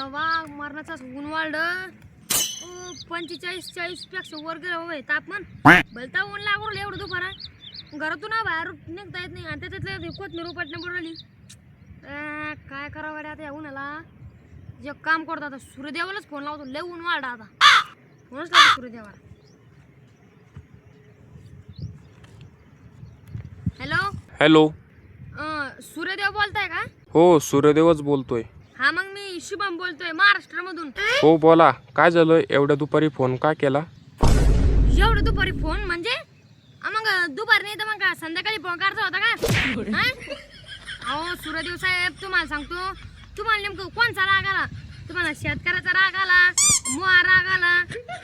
वा मरणाचा ऊन वाढलं 45-40 पेक्षा वर गेलं तापमान भलता ऊन लागू एवढं दुपारा घरातून बाहेर निघता येत नाही आणि त्याच्यातलं कोथमीर उपटण्या बुडवली काय करावं गाड्या आता या उन्हाला जे काम करतो आता सूर्यदेवालाच फोन लावतो लय ऊन वाढा आता फोनच लावतो सूर्यदेवाला. हॅलो हॅलो सूर्यदेव बोलताय का? हो सूर्यदेवच बोलतोय. हा मग मी शुभम बोलतोय महाराष्ट्रामधून. हो बोला काय झालं एवढ्या दुपारी फोन का केला? एवढं दुपारी फोन म्हणजे मग दुपारी नाही तर मग का संध्याकाळी फोन करायचा होता का? अहो सूर्यदेव साहेब तुम्हाला सांगतो तुम्हाला नेमकं कोणचा राग आला? तुम्हाला शेतकऱ्याचा राग आला, मुळा राग आला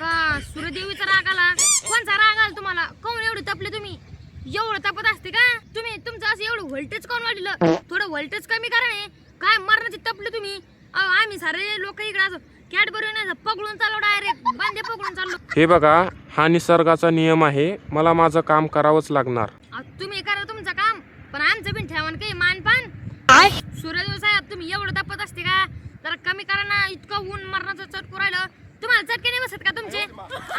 का सूर्यदेवीचा राग आला? कोणचा राग आला तुम्हाला? कोण एवढे तपले तुम्ही? एवढं तपत असते का तुम्ही? तुमचं असं एवढं व्होल्टेज कोण वाढलं? थोडं व्होल्टेज कमी करा नाही काय मरणाची तपले तुम्ही. आम्ही सारे लोक इकडे असं कॅडबरी नाही पकडून चाललो डायरेक्ट बांधे पकडून चाललो. हे बघा हा निसर्गाचा नियम आहे मला माझं काम करावंच लागणार. तुम्ही करा तुमचं काम पण आमचं पण ठेवा काही मानपान. सूर्यदेव साहेब तुम्ही एवढं तपत असते का? जरा कमी करा ना इतकं ऊन मरणाचं चटकू राहिलं. तुम्हाला चटके नाही बसत का तुमचे?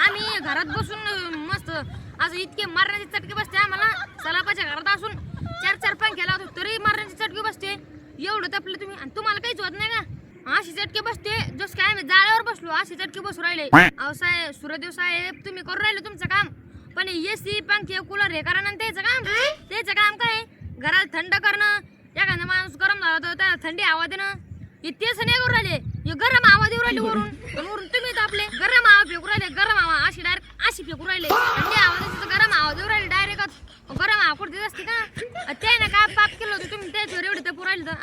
आम्ही घरात बसून मस्त असं इतके मारण्याचे चटके बसते आम्हाला. सलापाच्या घरात असून 4 पंखे लावतो तरी मारण्याचे चटके बसते. एवढं तपलं तुम्ही आणि तुम्हाला काहीच होत नाही का? अशी चटके बसते जस काय आम्ही जाळ्यावर बसलो अशी चटके बसू राहिले. अहो साहेब सूर्यदेव साहेब तुम्ही करू राहिले तुमचं काम पण एसी पंखे कूलर हे करा ना त्याचं काम काय? घराला थंड करणं. एखादा माणूस गरम झाला तर त्याला थंडी हवा देणं तेच नाही करू राहिले. हे गरम हवा देऊ राहिले वरून तुम्ही तापले गरम हवा फेकू राहिले. गरम हवा अशी डायरेक्ट अशी फेकू राहिले. थंडी हवा द्यायची गरम हवा देऊ राहिले डायरेक्टच. गरम हवा कुठे असते का? त्याने काय पाप केलं होतं तुम्ही त्याच्यावर एवढे तपू राहिले तर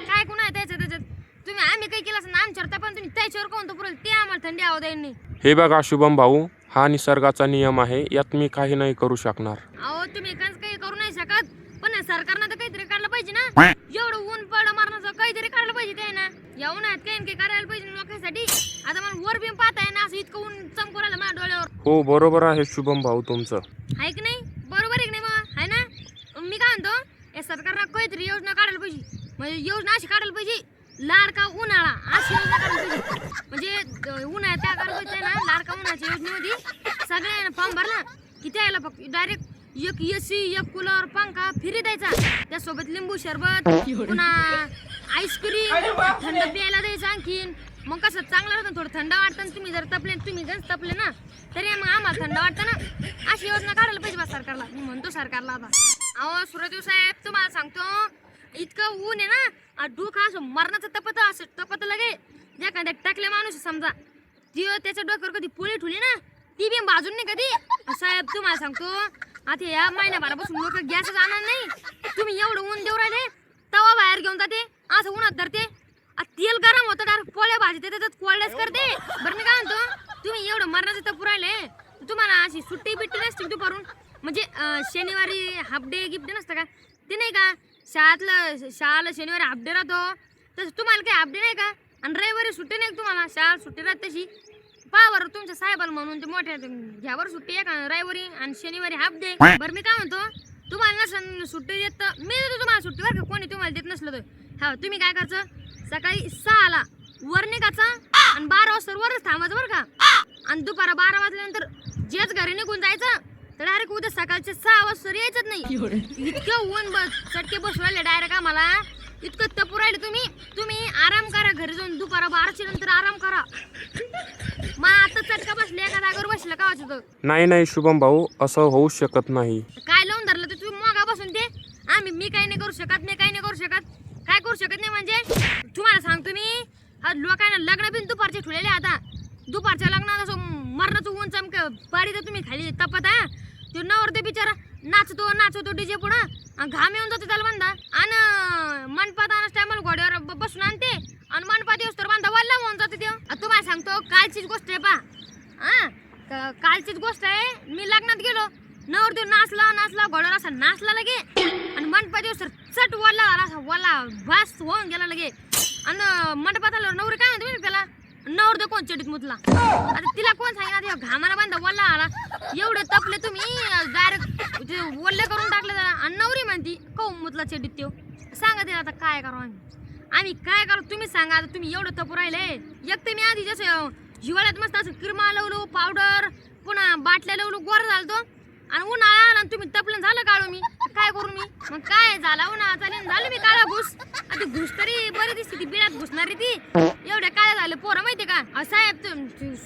काय कुणा आहे त्याच्यात तुम्ही आम्ही काही केलं असं आमच्यावर पण तुम्ही त्याच्यावर कोण तपू राहिले ते आम्हाला थंडी हवा द्यायला नाही. हे बघा शुभम भाऊ हा निसर्गाचा नियम आहे यात मी काही नाही करू शकणार. अहो तुम्ही काही करू नाही शकत पण सरकारनं तर काहीतरी काढलं पाहिजे ना. एवढं ऊन पडलं मारण्याचं काहीतरी काढलं पाहिजे ते ना. या उन्हात काही करायला पाहिजे लोकांसाठी. आता मला वर बिम पाहताय ना असं इतकं ऊन चमकू राहिलं माझ्या डोळ्यावर. हो बरोबर आहे शुभम भाऊ तुमचं. आहे की नाही? बरोबर आहे की नाही मग आहे ना? मी काय म्हणतो या सरकारनं काहीतरी योजना काढायला पाहिजे. म्हणजे योजना अशी काढायला पाहिजे लाडका उन्हाळा अशी योजना काढायला पाहिजे. म्हणजे उन्हाळ्यात त्या काढायला पाहिजे ना लाडका उन्हाळ्याच्या योजनेमध्ये सगळ्यांना फॉर्म भरला की त्याला फक्त डायरेक्ट एक एसी एक कूलर पंखा फ्री द्यायचा. त्यासोबत लिंबू सरबत पुन्हा आईस्क्रीम थंड प्यायला द्यायचं आणखीन. मग कसं चांगलं राहतं थोडं थंड वाटतं. तुम्ही जर तपले तुम्ही जर तपले ना तरी मग आम्हाला थंड वाटतं ना. अशी योजना काढायला पाहिजे बा सरकारला. मी म्हणतो सरकारला आता. अहो सूर्यदेव साहेब तुम्हाला सांगतो इतकं ऊन आहे ना डोकं असं मरणाचं तपत असं तपत लगे. एखाद्या टाकल्या माणूस समजा ती त्याच्या डोक्यावर कधी पोळी ठुली ना ती बी बाजून नाही कधी. साहेब तुम्हाला सांगतो आता या महिन्याभरापासून लोक गॅसच आणणार नाही. तुम्ही एवढं ऊन देऊ राहिले तवा बाहेर घेऊन जाते असं उन्हात धरते. तेल गरम होतं डायरेक्ट पोळ्या भाजते त्याच्यात कोरड्याच करते. बरं मी काय म्हणतो तुम्ही एवढं मरणाचं तपू राहिले तुम्हाला अशी सुट्टी बिट्टी नसते दुपारून म्हणजे शनिवारी हाफ डे गिफ्ट नसतं का? ते नाही का शाळेला शनिवारी हाफ डे राहतो तसं तुम्हाला काही हाफ डे नाही का? आणि रविवारी सुट्टी नाही तुम्हाला शाळा सुट्टी राहते तशी पहा बरं तुमच्या साहेबाला म्हणून ते मोठ्या घ्यावर सुट्टी आहे का रविवारी आणि शनिवारी हाफ डे. बरं मी काय म्हणतो तुम्हाला नसन सुट्टी देत मी देतो तुम्हाला सुट्टी बरं का. कोणी तुम्हाला देत नसलं तर हा तुम्ही काय करायचं सकाळी 6ला वर निघायचं आणि 12 वाजता वरच थांबायचं बरं का. आणि दुपारा 12 वाजल्यानंतर जेच घरी निघून जायचं तर डायरेक्ट उद्या सकाळचे 6 वाजता यायचंच नाही. इतकं ऊन चटके बसू राहिले डायरेक्ट आम्हाला इतकं तपू राहिले. तुम्ही आराम करा घरी जाऊन दुपारा 12च्या नंतर आराम करा. मग आता चटका बसले एका जागेवर बसलं का वाचत? नाही शुभम भाऊ असं होऊ शकत नाही. काय लावून धरलं तर तुम्ही मोगा बसून ते मी काही नाही करू शकत. मी काही नाही करू शकत. काय करू शकत नाही म्हणजे तुम्हाला सांगतो मी लोकांना लग्न बिन दुपारचे ठेवलेले. आता दुपारच्या लग्नात असं मरणाचं ऊन चमक पाडी तर तुम्ही खाली तपत तो नवर ते बिचारा नाचतो डीजे पुढं घाम येऊन जातो त्याला बांधा आणि मनपात आणस टायमाला घोड्यावर बसून आणते आणि मनपात येऊस तर बांधा वल्ला होऊन जाते ते. तुम्हाला सांगतो कालचीच गोष्ट आहे पा कालचीच गोष्ट आहे. मी लग्नात गेलो नवर तो नाचला घोड्यावर असा नाचला लगे आणि मंडपात येऊस तर चट वल्ला झाला असा वल्ला भास होऊन गेला लगे. आणि मंडपात आल्यावर नवरी काय म्हणते त्याला नवर दे कोण चडीत मुतला. आता तिला कोण सांगितलं घामाला बांधा वल्ला आला एवढे तपले तुम्ही डायरेक्ट वल्ले करून टाकले त्याला आणि नवरी म्हणती कौ मुतला चडीत त्यो सांगा तिला आता काय करू आम्ही. आम्ही काय करू तुम्ही सांगा. आता तुम्ही एवढं तपू राहिले. एक तर मी आधी जसं हिवाळ्यात मस्त असं किरमा लावलो, पावडर, पुन्हा बाटल्या लावलो, गोर झालतो. आणि उन्हाळा आला आणि तुम्ही तपलं झालं काढू मी. काय करू मी मग? काय झाला उन्हाळा चालेल झालं मी काळा घुस. ती घुस तरी बरी दिसते, ती बिळात घुसणारी ती. एवढे काय झाले पोरं माहिती का? साहेब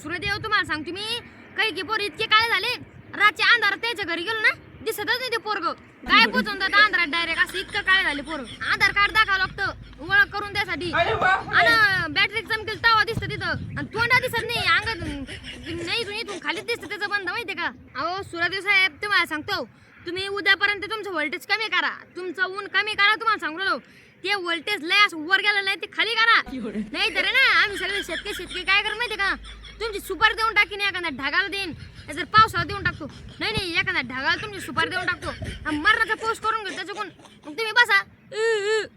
सूर्यदेव तुम्हाला सांगतो मी, काही पोरं इतके काय झाले रातच्या अंधारात त्याच्या घरी गेलो ना दिसतच नाही ते पोरग. गायब पोचून जात अंधारात डायरेक्ट. असं इतकं काय झाले पोरं. आधार कार्ड दाखवावं लागतं ओळख करून त्यासाठी. आणि बॅटरी चमकेल तवा दिसतं तिथं आणि तोंडा दिसत नाही. अंगात नाही इथून खालीच दिसतं त्याचं बंद माहितीये का? अहो सूर्यदेव साहेब तुम्हाला सांगतो, तुम्ही उद्यापर्यंत तुमचं व्होल्टेज कमी करा, तुमचं ऊन कमी करा. तुम्हाला सांगू राहिलो ते व्होल्टेज लय असं वर गेलं नाही ते खाली करा. नाही तर ना आम्ही सगळे शेतकरी काय करू माहिती का? तुमची सुपारी देऊन टाकीन, एखाद्या ढगाला देईन, जर पावसाळा देऊन टाकतो. नाही एखाद्या ढगाला तुमची सुपारी देऊन टाकतो. मरणाचा पोस्ट करून घेऊ त्याच्याकडून. मग तुम्ही बसा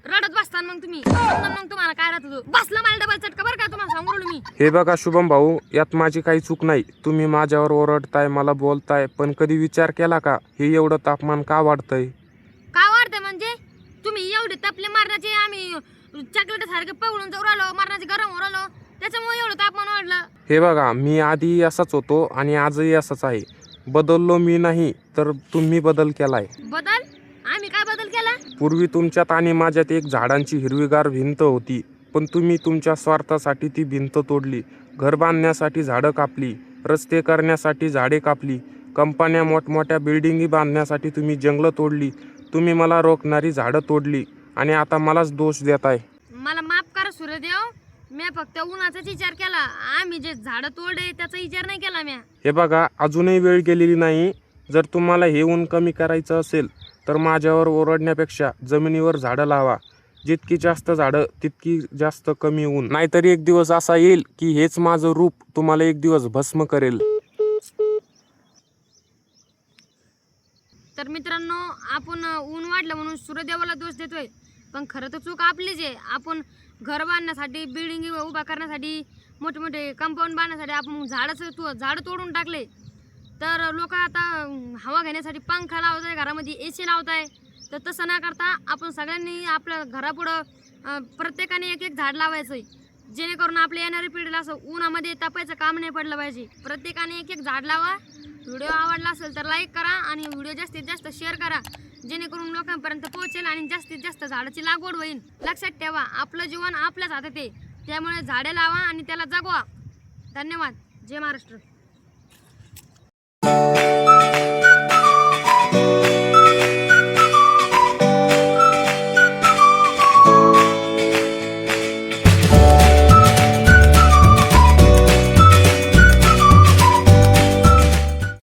रडत बसता. मग तुम्ही मग तुम्हाला काय राहतो बसला मला डबल चटका बरं का? तुम्हाला सांगू राहिलो मी. हे बघा शुभम भाऊ, यात माझी काही चूक नाही. तुम्ही माझ्यावर ओरडताय, मला बोलताय, पण कधी विचार केला का हे एवढं तापमान का वाढतंय? का वाढतंय म्हणजे? तुम्ही एवढे तपले मारण्याचे आम्ही चॉकलेट सारखे पगळून जाऊ राहिलो, मारण्याचे गरम हो राहिलो, त्याच्यामुळे एवढं तापमान वाढलं. हे बघा, मी आधी असाच होतो आणि आजही असाच आहे. बदललो मी नाही तर तुम्ही बदल केलाय. बदल? आम्ही काय बदल केला? पूर्वी तुमच्यात आणि माझ्यात एक झाडांची हिरवीगार भिंत होती, पण तुम्ही तुमच्या स्वार्थासाठी ती भिंत तोडली. घर बांधण्यासाठी झाडं कापली, रस्ते करण्यासाठी झाडे कापली, कंपन्या मोठमोठ्या बिल्डिंगी बांधण्यासाठी तुम्ही जंगलं तोडली. तुम्ही मला रोखणारी झाडं तोडली आणि आता मलाच दोष देताय. मला माफ करा सूर्यदेव, मी फक्त उन्हाचाच विचार केला. आम्ही जे झाडं तोडले त्याचा विचार नाही केला मी. हे बघा, अजूनही वेळ गेलेली नाही. जर तुम्हाला हे ऊन कमी करायचं असेल तर माझ्यावर ओरडण्यापेक्षा जमिनीवर झाडं लावा. जितकी जास्त झाडं तितकी जास्त कमी ऊन. नाहीतरी एक दिवस असा येईल की हेच माझं रूप तुम्हाला एक दिवस भस्म करेल. तर मित्रांनो, आपण ऊन वाढलं म्हणून सूर्यदेवाला दोष देतोय, पण खरं तर चूक आपलीच आहे. आपण घर बांधण्यासाठी, बिल्डिंग उभा करण्यासाठी, मोठे मोठे कंपाऊंड बांधण्यासाठी आपण झाडं तोडून टाकले. तर लोक आता हवा घेण्यासाठी पंखा लावत आहे, घरामध्ये AC लावत आहे. तर तसं न करता आपण सगळ्यांनी आपल्या घरापुढं प्रत्येकाने एक झाड लावायचं आहे, जेणेकरून आपल्या येणाऱ्या पिढीला असं उन्हामध्ये तापायचं काम नाही पडलं पाहिजे. प्रत्येकाने एक झाड लावा. व्हिडिओ आवडला असेल तर लाईक करा आणि व्हिडिओ जास्तीत जास्त शेअर करा, जेणेकरून लोकांपर्यंत पोहोचेल आणि जास्तीत जास्त झाडाची लागवड होईल. लक्षात ठेवा, आपलं जीवन आपल्याच हातात आहे, त्यामुळे झाडे लावा आणि त्याला जगवा. धन्यवाद. जय महाराष्ट्र.